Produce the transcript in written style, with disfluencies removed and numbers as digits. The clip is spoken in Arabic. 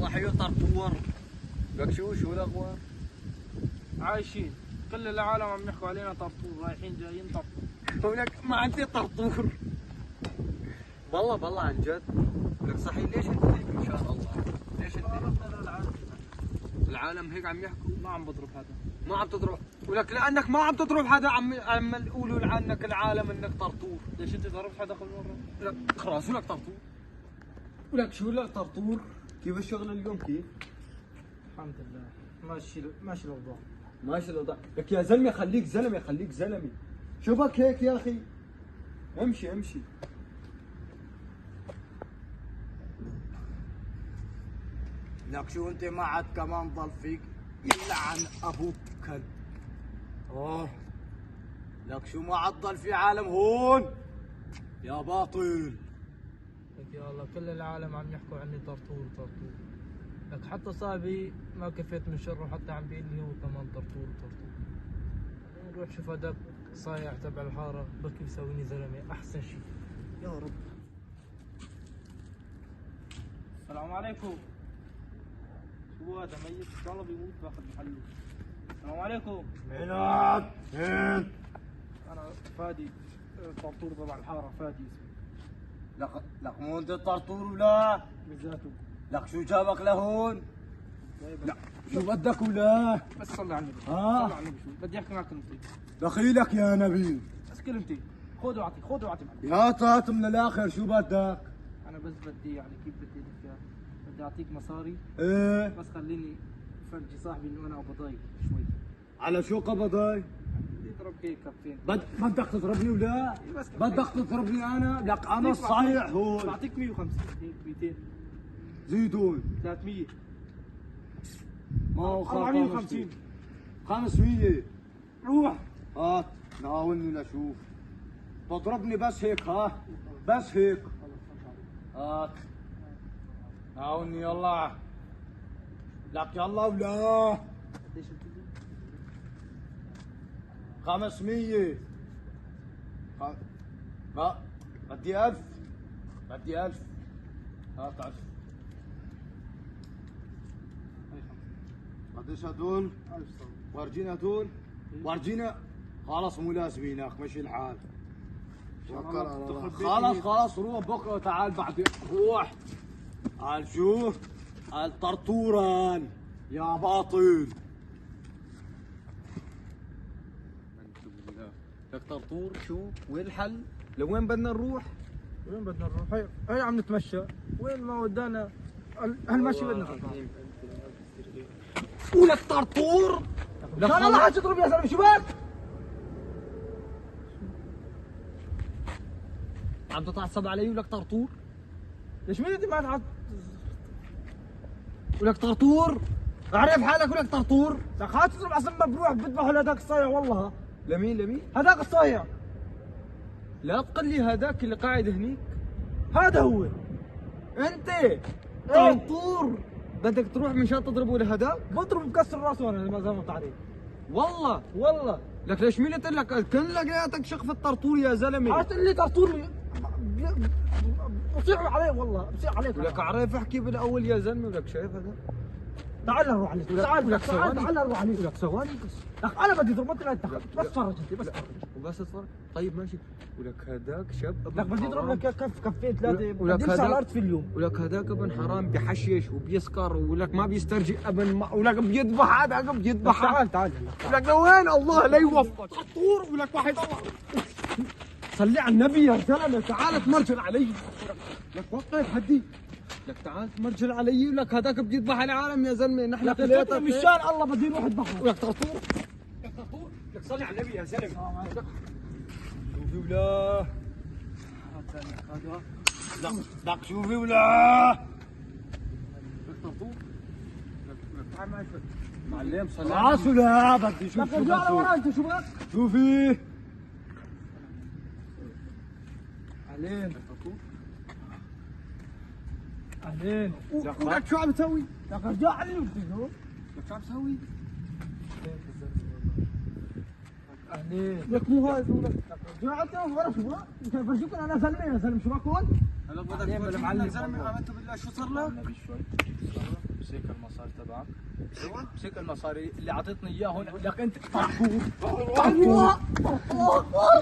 الله حيو طرطور. لك شو الاخبار؟ عايشين. كل العالم عم يحكوا علينا طرطور، رايحين جايين طرطور. لك ما عندي طرطور. والله عن جد. لك صحيح ليش انت هيك ان شاء الله؟ ليش انت هيك؟ العالم هيك عم يحكوا. ما عم بضرب حدا. ما عم تضرب. ولك لانك ما عم تضرب حدا عم يقولوا عنك العالم انك طرطور. ليش انت ضربت حدا كل مره؟ لك خلاص ولك طرطور. ولك شو لك طرطور؟ كيف الشغل اليوم كيف؟ الحمد لله ماشي الاوضاع. ماشي الوضع. لك يا زلمه خليك زلمه. شو بك هيك يا اخي؟ امشي. لك شو انت ما عاد كمان ضل فيك الا عن ابوك كلب. لك شو ما عاد ضل في عالم هون يا باطل. لك يا الله كل العالم عم يحكوا عني طرطور. لك حتى صاحبي ما كفيت من شره، حتى عم بيقول لي هو كمان طرطور. نروح شوف هذاك صايع تبع الحاره بكي بيسويني زلمه احسن شيء. يا رب. السلام عليكم. شو هذا ميت؟ ان شاء الله بيموت باخذ محله. السلام عليكم. مينك؟ انا فادي طرطور تبع الحاره، فادي اسمي. لك مو انت طرطور ولا؟ بذاته. لك شو جابك لهون؟ طيب لا شو بدك ولا؟ بس صلي على النبي. آه. صلي على النبي. شو بدي احكي معك كلمتين. دخيلك يا نبي. بس كلمتين. خذ واعطي معلم. يا طاط من الاخر شو بدك؟ انا بس بدي يعني كيف بدي لك اياها، بدي اعطيك مصاري ايه بس خليني فرجي صاحبي انه انا قبضاي شوي. على شو قبضاي؟ بدي اضرب هيك كفين. بدك تضربني ولا؟ بس بدك تضربني انا؟ لك انا الصايع هون. بعطيك 150 هيك 200 زيدون 300 ما هو 450 500. روح. هات ناولني لشوف. تضربني بس هيك بس هيك. هات ناولني يلا. لك يلا ولا؟ قديش بتجي؟ 500. ما بدي 1000. هات 1000. قديش هدول؟ 1000 صار. ورجينا هدول. ورجينا. خلاص مو لازمينك مشي الحال. توكل على الله. خلاص روح بكره تعال بعد. روح. قال شو؟ قال طرطوران يا باطل. لك طرطور شو؟ وين الحل؟ لوين بدنا نروح؟ وين بدنا نروح؟ هي عم نتمشى، وين ما ودانا هالمشي بدنا نروح. ولك طرطور؟ لك الله حاج تضرب يا زلمه، شو بك؟ عم تتعصب علي ولك طرطور؟ ليش مين انت ما تعرف؟ ولك طرطور؟ اعرف حالك ولك طرطور؟ لك حاج تضرب عصم ما بروح بذبحوا لهذاك الصايع والله. لمين؟ هذاك الصايع. لا تقل لي هذاك اللي قاعد هنيك. هذا هو. انت طرطور بدك تروح مشان تضربه لهذاك؟ بضرب بكسر راسه انا زي ما بتعرف. والله لك ليش مين قلت لك كلياتك شقفة طرطور يا زلمه؟ حاج اللي طرطور بصيح عليه والله، بصيح عليك. ولك عارف احكي بالاول يا زلمه. ولك شايف هذا؟ تعال نروح عليه. تعال نروح عليه. ولك ثواني بس. لك انا بدي اضرب انت بس فرج انت بس. وبس تصفر. طيب ماشي. ولك هذاك شاب لك بدي اضرب لك كفين ثلاثه ولك بدي على الارض في اليوم. ولك هذاك ابن حرام بحشيش وبيسكر ولك ما بيسترجي ولك بيذبح هذاك بيذبح. تعال ولك لوين الله لا يوفقك طور. ولك واحد الله صلي على النبي يا زلمه. تعال تمرجل علي. لك وقف هدي. لك تعال تمرجل علي. ولك هذاك بيذبح العالم يا زلمه. نحن كلياتنا مشان الله بدي نروح اذبحه. ولك طرطور. لك صلي على النبي يا زلمه. شوفي ولا لك شوفي ولا؟ لك طرطور. لك تعال معي معلم صلي على خلاص ولا بدي شوف لك ارجع لورا انت شو بك؟ شوفي اهلين. اهلين. ولك شو عم تسوي؟ لك ارجع علي وبتجو. لك شو عم تسوي؟ اهلين. لك مو هاي لك ارجع انت ورا شو بك؟ انت برجوك انا زلمه شو بك هون؟ هلا بدك تقول لي زلمه امنت بالله شو صار لك؟ المصاري تبعك. امسك المصاري اللي اعطيتني اياهم لك انت.